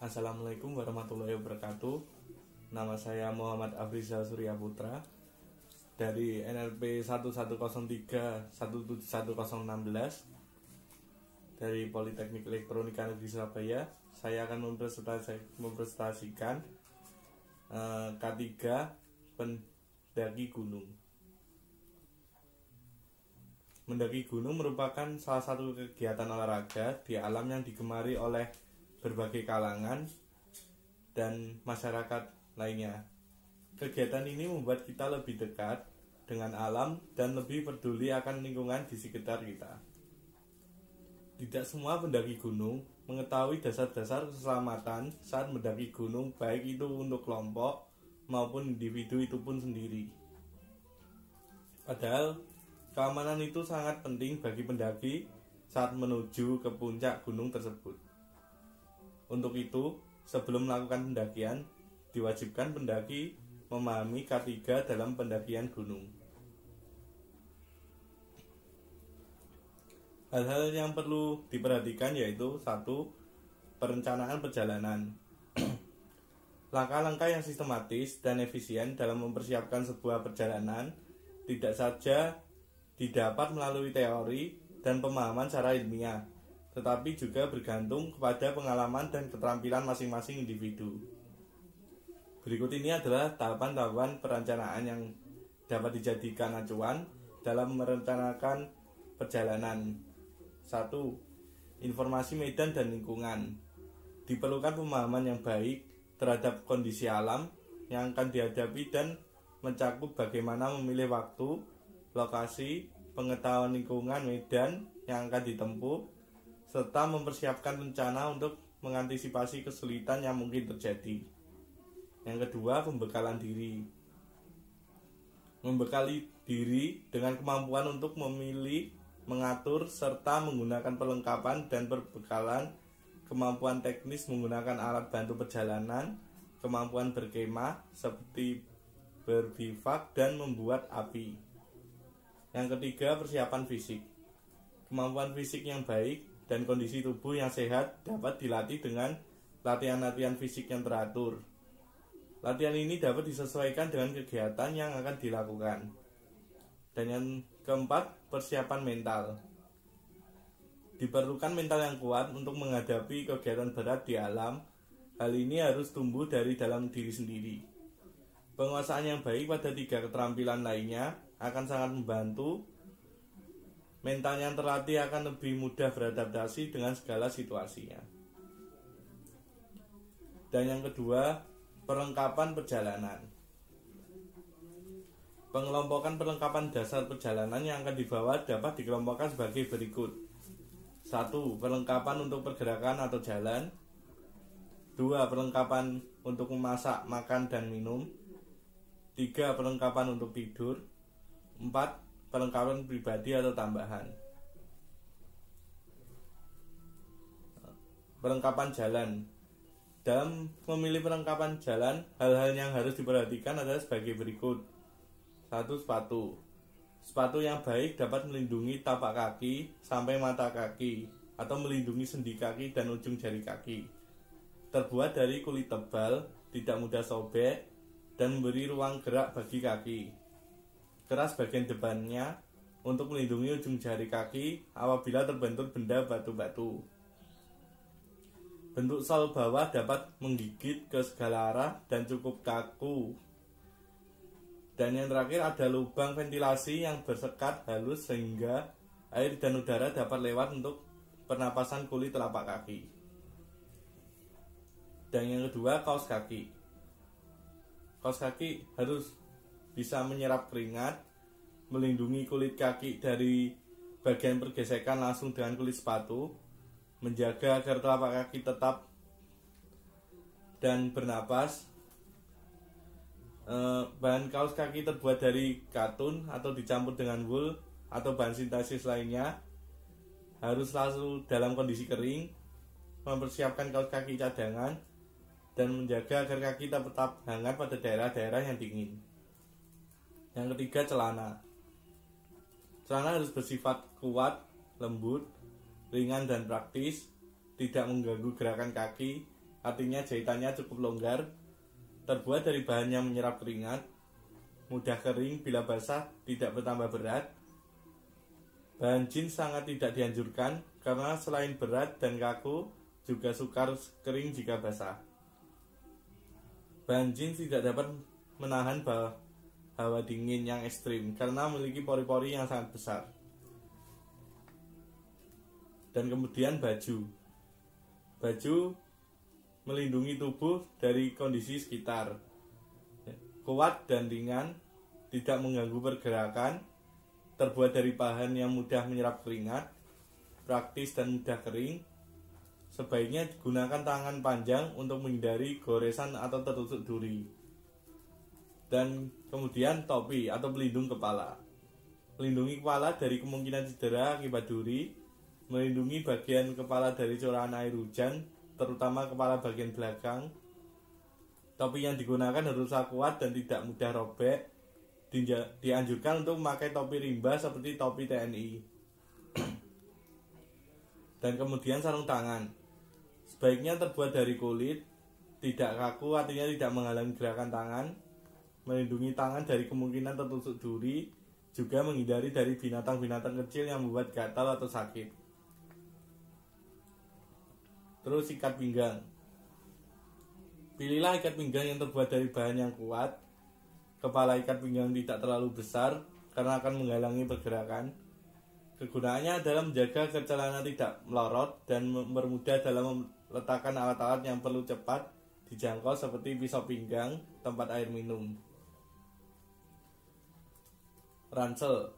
Assalamualaikum warahmatullahi wabarakatuh. Nama saya Muhammad Afrizal Surya Putra dari NLP 1103 171016 dari Politeknik Elektronika Negeri Surabaya. Saya akan mempresentasikan K3 pendaki gunung. Mendaki gunung merupakan salah satu kegiatan olahraga di alam yang digemari oleh berbagai kalangan dan masyarakat lainnya. Kegiatan ini membuat kita lebih dekat dengan alam dan lebih peduli akan lingkungan di sekitar kita. Tidak semua pendaki gunung mengetahui dasar-dasar keselamatan saat mendaki gunung, baik itu untuk kelompok maupun individu itu pun sendiri. Padahal keamanan itu sangat penting bagi pendaki saat menuju ke puncak gunung tersebut. Untuk itu, sebelum melakukan pendakian, diwajibkan pendaki memahami K3 dalam pendakian gunung. Hal-hal yang perlu diperhatikan yaitu 1. Perencanaan perjalanan. Langkah-langkah yang sistematis dan efisien dalam mempersiapkan sebuah perjalanan tidak saja didapat melalui teori dan pemahaman secara ilmiah, tetapi juga bergantung kepada pengalaman dan keterampilan masing-masing individu. Berikut ini adalah tahapan-tahapan perencanaan yang dapat dijadikan acuan dalam merencanakan perjalanan. 1. Informasi medan dan lingkungan. Diperlukan pemahaman yang baik terhadap kondisi alam yang akan dihadapi dan mencakup bagaimana memilih waktu, lokasi, pengetahuan lingkungan medan yang akan ditempuh, serta mempersiapkan rencana untuk mengantisipasi kesulitan yang mungkin terjadi. Yang kedua, pembekalan diri. Membekali diri dengan kemampuan untuk memilih, mengatur, serta menggunakan perlengkapan dan perbekalan, kemampuan teknis menggunakan alat bantu perjalanan, kemampuan berkemah seperti berbivak dan membuat api. Yang ketiga, persiapan fisik. Kemampuan fisik yang baik dan kondisi tubuh yang sehat dapat dilatih dengan latihan-latihan fisik yang teratur. Latihan ini dapat disesuaikan dengan kegiatan yang akan dilakukan. Dan yang keempat, persiapan mental. Diperlukan mental yang kuat untuk menghadapi kegiatan berat di alam. Hal ini harus tumbuh dari dalam diri sendiri. Penguasaan yang baik pada 3 keterampilan lainnya akan sangat membantu. Mental yang terlatih akan lebih mudah beradaptasi dengan segala situasinya. Dan yang kedua, perlengkapan perjalanan. Pengelompokan perlengkapan dasar perjalanan yang akan dibawa dapat dikelompokkan sebagai berikut. 1. Perlengkapan untuk pergerakan atau jalan. 2. Perlengkapan untuk memasak, makan, dan minum. 3. Perlengkapan untuk tidur. 4. Perlengkapan pribadi atau tambahan. Perlengkapan jalan. Dalam memilih perlengkapan jalan, hal-hal yang harus diperhatikan adalah sebagai berikut. 1. Sepatu. Sepatu yang baik dapat melindungi tapak kaki sampai mata kaki, atau melindungi sendi kaki dan ujung jari kaki. Terbuat dari kulit tebal, tidak mudah sobek, dan memberi ruang gerak bagi kaki. Keras bagian depannya untuk melindungi ujung jari kaki apabila terbentur benda batu-batu. Bentuk sol bawah dapat menggigit ke segala arah dan cukup kaku. Dan yang terakhir ada lubang ventilasi yang bersekat halus sehingga air dan udara dapat lewat untuk pernapasan kulit telapak kaki. Dan yang kedua, kaos kaki. Kaos kaki harus bisa menyerap keringat, melindungi kulit kaki dari bagian pergesekan langsung dengan kulit sepatu, menjaga agar telapak kaki tetap dan bernapas. Bahan kaos kaki terbuat dari katun atau dicampur dengan wool atau bahan sintesis lainnya. Harus selalu dalam kondisi kering, mempersiapkan kaos kaki cadangan, dan menjaga agar kaki tetap hangat pada daerah-daerah yang dingin. Yang ketiga, celana. Celana harus bersifat kuat, lembut, ringan dan praktis, tidak mengganggu gerakan kaki, artinya jahitannya cukup longgar, terbuat dari bahan yang menyerap keringat, mudah kering bila basah, tidak bertambah berat. Bahan jeans sangat tidak dianjurkan karena selain berat dan kaku, juga sukar kering jika basah. Bahan jeans tidak dapat menahan hawa dingin yang ekstrim karena memiliki pori-pori yang sangat besar. Dan kemudian baju melindungi tubuh dari kondisi sekitar, kuat dan ringan, tidak mengganggu pergerakan, terbuat dari bahan yang mudah menyerap keringat, praktis dan mudah kering. Sebaiknya gunakan tangan panjang untuk menghindari goresan atau tertusuk duri. Dan kemudian topi atau pelindung kepala, melindungi kepala dari kemungkinan cedera akibat duri, melindungi bagian kepala dari curahan air hujan, terutama kepala bagian belakang. Topi yang digunakan harus kuat dan tidak mudah robek. Dianjurkan untuk memakai topi rimba seperti topi TNI. Dan kemudian sarung tangan, sebaiknya terbuat dari kulit, tidak kaku, artinya tidak menghalangi gerakan tangan, melindungi tangan dari kemungkinan tertusuk duri, juga menghindari dari binatang-binatang kecil yang membuat gatal atau sakit. Terus ikat pinggang. Pilihlah ikat pinggang yang terbuat dari bahan yang kuat. Kepala ikat pinggang tidak terlalu besar karena akan menghalangi pergerakan. Kegunaannya adalah menjaga agar celana tidak melorot dan mempermudah dalam meletakkan alat-alat yang perlu cepat dijangkau seperti pisau pinggang, tempat air minum. Ransel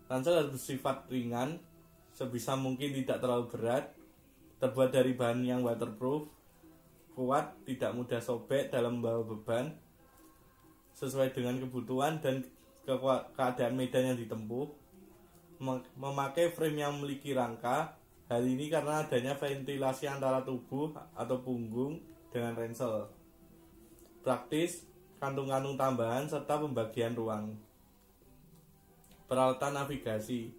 harus bersifat ringan, sebisa mungkin tidak terlalu berat, terbuat dari bahan yang waterproof, kuat, tidak mudah sobek dalam membawa beban, sesuai dengan kebutuhan dan keadaan medan yang ditempuh. Memakai frame yang memiliki rangka, hal ini karena adanya ventilasi antara tubuh atau punggung dengan ransel. Praktis, kantung-kantung tambahan serta pembagian ruang. Peralatan navigasi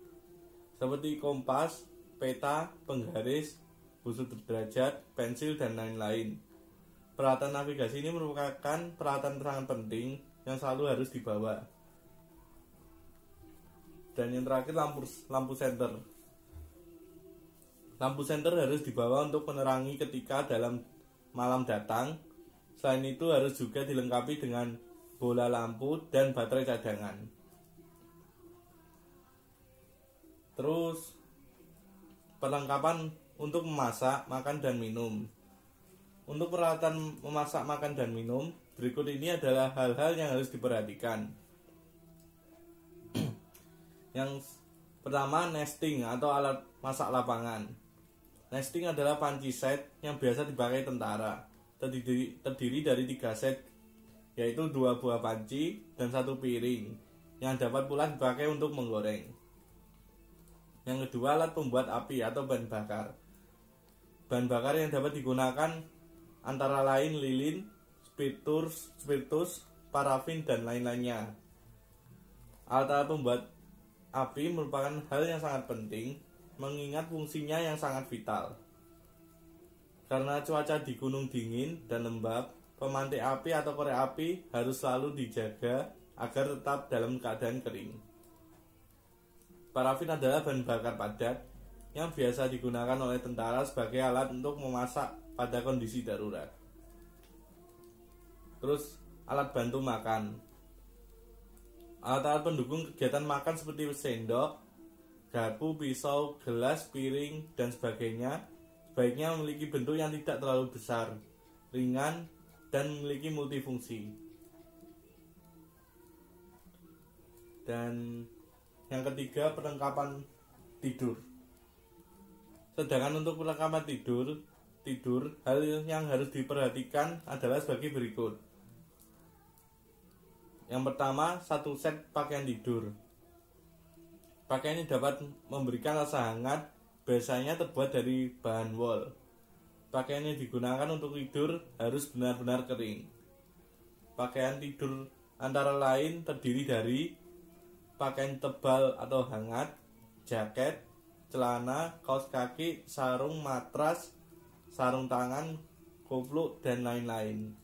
seperti kompas, peta, penggaris, busur derajat, pensil, dan lain-lain. Peralatan navigasi ini merupakan peralatan sangat penting yang selalu harus dibawa. Dan yang terakhir, lampu senter. Lampu senter harus dibawa untuk menerangi ketika dalam malam datang. Selain itu harus juga dilengkapi dengan bola lampu dan baterai cadangan. Terus perlengkapan untuk memasak, makan, dan minum. Untuk peralatan memasak, makan, dan minum, berikut ini adalah hal-hal yang harus diperhatikan. Yang pertama, nesting atau alat masak lapangan. Nesting adalah panci set yang biasa dipakai tentara. Terdiri dari 3 set, yaitu 2 buah panci dan 1 piring, yang dapat pula dipakai untuk menggoreng. Yang kedua, alat pembuat api atau bahan bakar. Bahan bakar yang dapat digunakan antara lain lilin, spiritus, parafin, dan lain-lainnya. Alat-alat pembuat api merupakan hal yang sangat penting, mengingat fungsinya yang sangat vital. Karena cuaca di gunung dingin dan lembab, pemantik api atau korek api harus selalu dijaga agar tetap dalam keadaan kering. Parafin adalah bahan bakar padat yang biasa digunakan oleh tentara sebagai alat untuk memasak pada kondisi darurat. Terus, alat bantu makan. Alat-alat pendukung kegiatan makan seperti sendok, garpu, pisau, gelas, piring, dan sebagainya sebaiknya memiliki bentuk yang tidak terlalu besar, ringan, dan memiliki multifungsi. Dan yang ketiga, perlengkapan tidur. Sedangkan untuk perlengkapan tidur, hal yang harus diperhatikan adalah sebagai berikut. Yang pertama, 1 set pakaian tidur. Pakaian ini dapat memberikan rasa hangat, biasanya terbuat dari bahan wol. Pakaian yang digunakan untuk tidur harus benar-benar kering. Pakaian tidur antara lain terdiri dari pakaian tebal atau hangat, jaket, celana, kaos kaki, sarung, matras, sarung tangan, kupluk, dan lain-lain.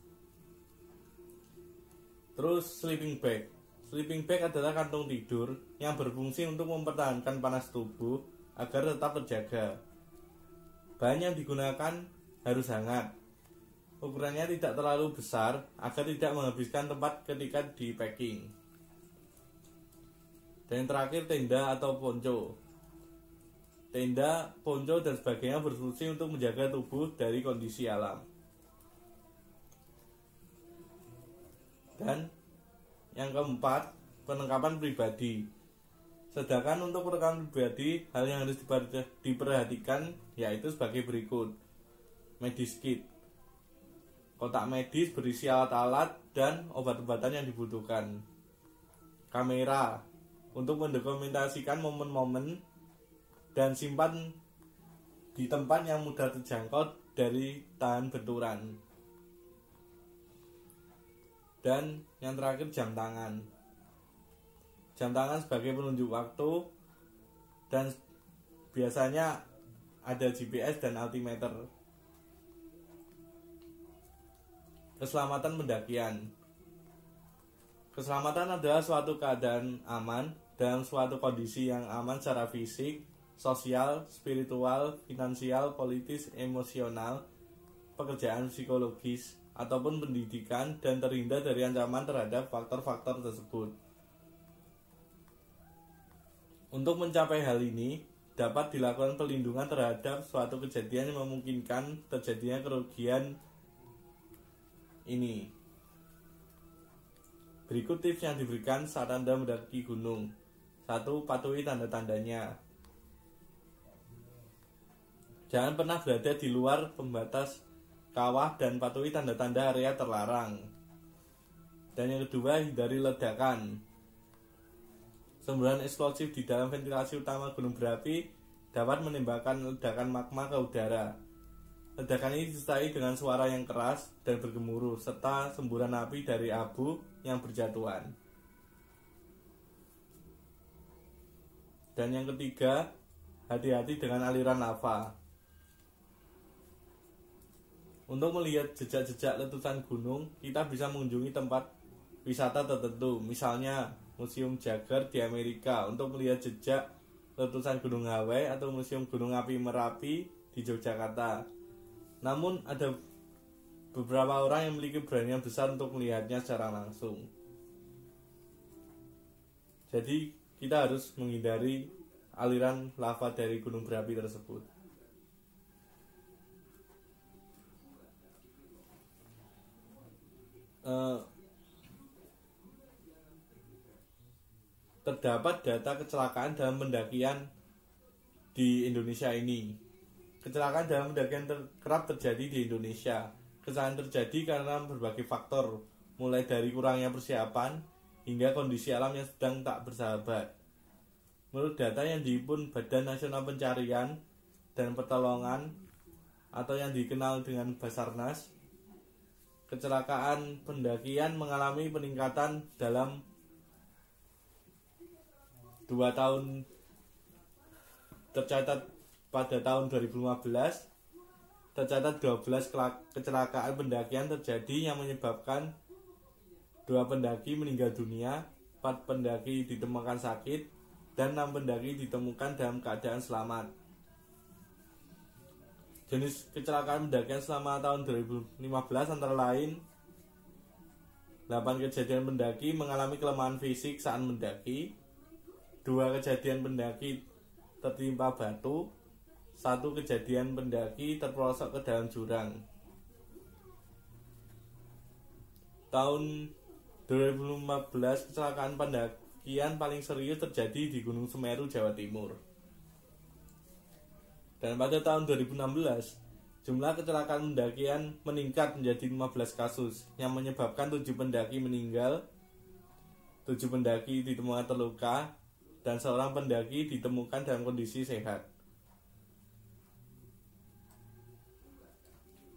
Terus sleeping bag. Sleeping bag adalah kantung tidur yang berfungsi untuk mempertahankan panas tubuh agar tetap terjaga. Bahan yang digunakan harus hangat. Ukurannya tidak terlalu besar agar tidak menghabiskan tempat ketika di packing. Dan yang terakhir, tenda atau ponco. Tenda, ponco, dan sebagainya berfungsi untuk menjaga tubuh dari kondisi alam. Dan yang keempat, perlengkapan pribadi. Sedangkan untuk perlengkapan pribadi, hal yang harus diperhatikan yaitu sebagai berikut. Medis kit. Kotak medis berisi alat-alat dan obat-obatan yang dibutuhkan. Kamera untuk mendokumentasikan momen-momen dan simpan di tempat yang mudah terjangkau dari tahan benturan. Dan yang terakhir, jam tangan. Jam tangan sebagai penunjuk waktu dan biasanya ada GPS dan altimeter. Keselamatan pendakian. Keselamatan adalah suatu keadaan aman dalam suatu kondisi yang aman secara fisik, sosial, spiritual, finansial, politis, emosional, pekerjaan psikologis, ataupun pendidikan, dan terhindar dari ancaman terhadap faktor-faktor tersebut. Untuk mencapai hal ini, dapat dilakukan pelindungan terhadap suatu kejadian yang memungkinkan terjadinya kerugian ini. Berikut tips yang diberikan saat Anda mendaki gunung. 1. Patuhi tanda-tandanya. Jangan pernah berada di luar pembatas kawah dan patuhi tanda-tanda area terlarang. Dan yang kedua, hindari ledakan. Semburan eksplosif di dalam ventilasi utama gunung berapi dapat menembakkan ledakan magma ke udara. Ledakan ini disertai dengan suara yang keras dan bergemuruh, serta semburan api dari abu yang berjatuhan. Dan yang ketiga, hati-hati dengan aliran lava. Untuk melihat jejak-jejak letusan gunung, kita bisa mengunjungi tempat wisata tertentu, misalnya Museum Jagger di Amerika untuk melihat jejak letusan Gunung Hawaii, atau Museum Gunung Api Merapi di Yogyakarta. Namun ada beberapa orang yang memiliki keberanian besar untuk melihatnya secara langsung. Jadi kita harus menghindari aliran lava dari gunung berapi tersebut. Terdapat data kecelakaan dalam pendakian di Indonesia ini. Kecelakaan dalam pendakian kerap terjadi di Indonesia. Kecelakaan terjadi karena berbagai faktor, mulai dari kurangnya persiapan hingga kondisi alam yang sedang tak bersahabat. Menurut data yang dihimpun Badan Nasional Pencarian dan Pertolongan atau yang dikenal dengan Basarnas, kecelakaan pendakian mengalami peningkatan dalam 2 tahun. Tercatat pada tahun 2015 tercatat 12 kecelakaan pendakian terjadi yang menyebabkan 2 pendaki meninggal dunia, 4 pendaki ditemukan sakit, dan 6 pendaki ditemukan dalam keadaan selamat. Jenis kecelakaan pendakian selama tahun 2015 antara lain 8 kejadian pendaki mengalami kelemahan fisik saat mendaki, 2 kejadian pendaki tertimpa batu, 1 kejadian pendaki terperosok ke dalam jurang. Tahun 2015 kecelakaan pendakian paling serius terjadi di Gunung Semeru, Jawa Timur. Dan pada tahun 2016, jumlah kecelakaan pendakian meningkat menjadi 15 kasus yang menyebabkan 7 pendaki meninggal, 7 pendaki ditemukan terluka, dan seorang pendaki ditemukan dalam kondisi sehat.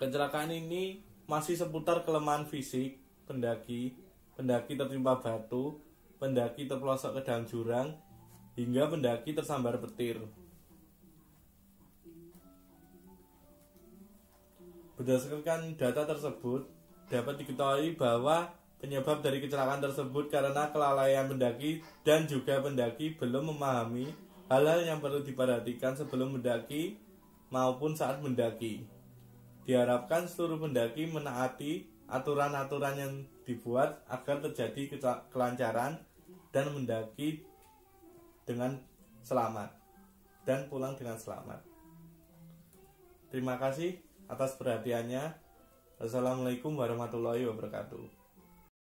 Kecelakaan ini masih seputar kelemahan fisik pendaki, pendaki tertimpa batu, pendaki terpelosok ke dalam jurang, hingga pendaki tersambar petir. Berdasarkan data tersebut, dapat diketahui bahwa penyebab dari kecelakaan tersebut karena kelalaian pendaki dan juga pendaki belum memahami hal-hal yang perlu diperhatikan sebelum mendaki maupun saat mendaki. Diharapkan seluruh pendaki menaati aturan-aturan yang dibuat agar terjadi kelancaran dan mendaki dengan selamat dan pulang dengan selamat. Terima kasih atas perhatiannya. Assalamualaikum warahmatullahi wabarakatuh.